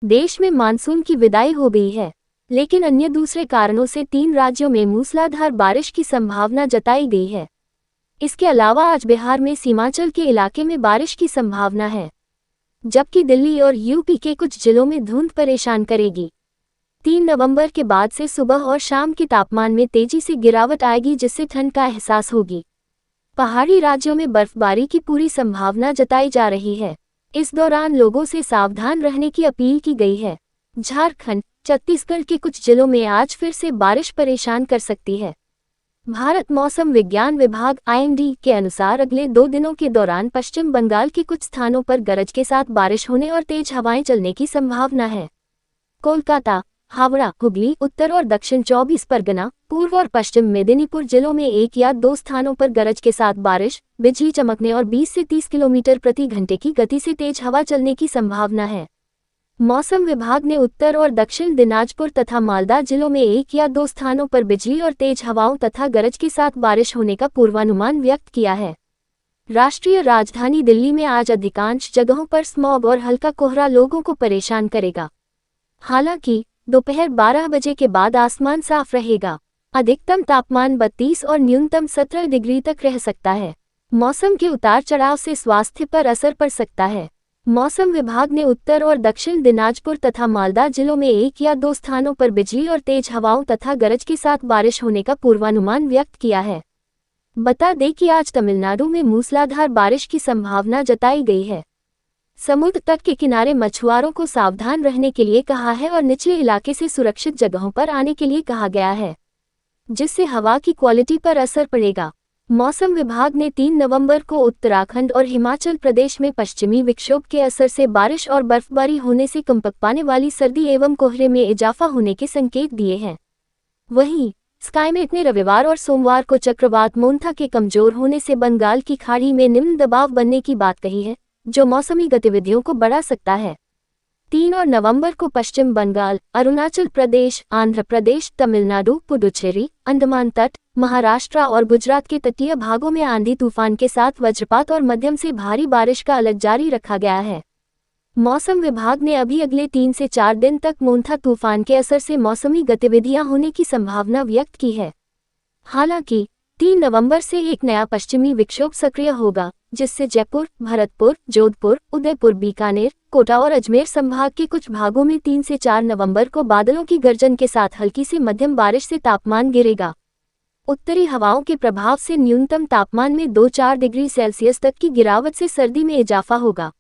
देश में मानसून की विदाई हो गई है, लेकिन अन्य दूसरे कारणों से 3 राज्यों में मूसलाधार बारिश की संभावना जताई गई है। इसके अलावा आज बिहार में सीमांचल के इलाके में बारिश की संभावना है, जबकि दिल्ली और यूपी के कुछ जिलों में धुंध परेशान करेगी। 3 नवंबर के बाद से सुबह और शाम के तापमान में तेजी से गिरावट आएगी, जिससे ठंड का एहसास होगी। पहाड़ी राज्यों में बर्फबारी की पूरी संभावना जताई जा रही है। इस दौरान लोगों से सावधान रहने की अपील की गई है। झारखंड, छत्तीसगढ़ के कुछ जिलों में आज फिर से बारिश परेशान कर सकती है। भारत मौसम विज्ञान विभाग (IMD) के अनुसार अगले 2 दिनों के दौरान पश्चिम बंगाल के कुछ स्थानों पर गरज के साथ बारिश होने और तेज हवाएं चलने की संभावना है। कोलकाता, हावड़ा, हुगली, उत्तर और दक्षिण 24 परगना, पूर्व और पश्चिम मेदिनीपुर जिलों में 1 या 2 स्थानों पर गरज के साथ बारिश, बिजली चमकने और 20 से 30 किलोमीटर प्रति घंटे की गति से तेज हवा चलने की संभावना है। मौसम विभाग ने उत्तर और दक्षिण दिनाजपुर तथा मालदा जिलों में 1 या 2 स्थानों पर बिजली और तेज हवाओं तथा गरज के साथ बारिश होने का पूर्वानुमान व्यक्त किया है। राष्ट्रीय राजधानी दिल्ली में आज अधिकांश जगहों पर स्मॉग और हल्का कोहरा लोगों को परेशान करेगा। हालांकि दोपहर 12 बजे के बाद आसमान साफ रहेगा। अधिकतम तापमान 32 और न्यूनतम 17 डिग्री तक रह सकता है। मौसम के उतार चढ़ाव से स्वास्थ्य पर असर पड़ सकता है। मौसम विभाग ने उत्तर और दक्षिण दिनाजपुर तथा मालदा जिलों में 1 या 2 स्थानों पर बिजली और तेज हवाओं तथा गरज के साथ बारिश होने का पूर्वानुमान व्यक्त किया है। बता दें कि आज तमिलनाडु में मूसलाधार बारिश की संभावना जताई गई है। समुद्र तट के किनारे मछुआरों को सावधान रहने के लिए कहा है और निचले इलाके से सुरक्षित जगहों पर आने के लिए कहा गया है, जिससे हवा की क्वालिटी पर असर पड़ेगा। मौसम विभाग ने 3 नवंबर को उत्तराखंड और हिमाचल प्रदेश में पश्चिमी विक्षोभ के असर से बारिश और बर्फबारी होने से कंपकपाने वाली सर्दी एवं कोहरे में इजाफा होने के संकेत दिए हैं। वहीं स्काईमेट ने रविवार और सोमवार को चक्रवात मोन्था के कमजोर होने से बंगाल की खाड़ी में निम्न दबाव बनने की बात कही है, जो मौसमी गतिविधियों को बढ़ा सकता है। 3 और नवंबर को पश्चिम बंगाल, अरुणाचल प्रदेश, आंध्र प्रदेश, तमिलनाडु, पुडुचेरी, अंडमान तट, महाराष्ट्र और गुजरात के तटीय भागों में आंधी तूफान के साथ वज्रपात और मध्यम से भारी बारिश का अलर्ट जारी रखा गया है। मौसम विभाग ने अभी अगले 3 से 4 दिन तक मोन्था तूफान के असर से मौसमी गतिविधियां होने की संभावना व्यक्त की है। हालांकि 3 नवंबर से एक नया पश्चिमी विक्षोभ सक्रिय होगा, जिससे जयपुर, भरतपुर, जोधपुर, उदयपुर, बीकानेर, कोटा और अजमेर संभाग के कुछ भागों में 3 से 4 नवंबर को बादलों की गर्जन के साथ हल्की से मध्यम बारिश से तापमान गिरेगा। उत्तरी हवाओं के प्रभाव से न्यूनतम तापमान में 2-4 डिग्री सेल्सियस तक की गिरावट से सर्दी में इजाफा होगा।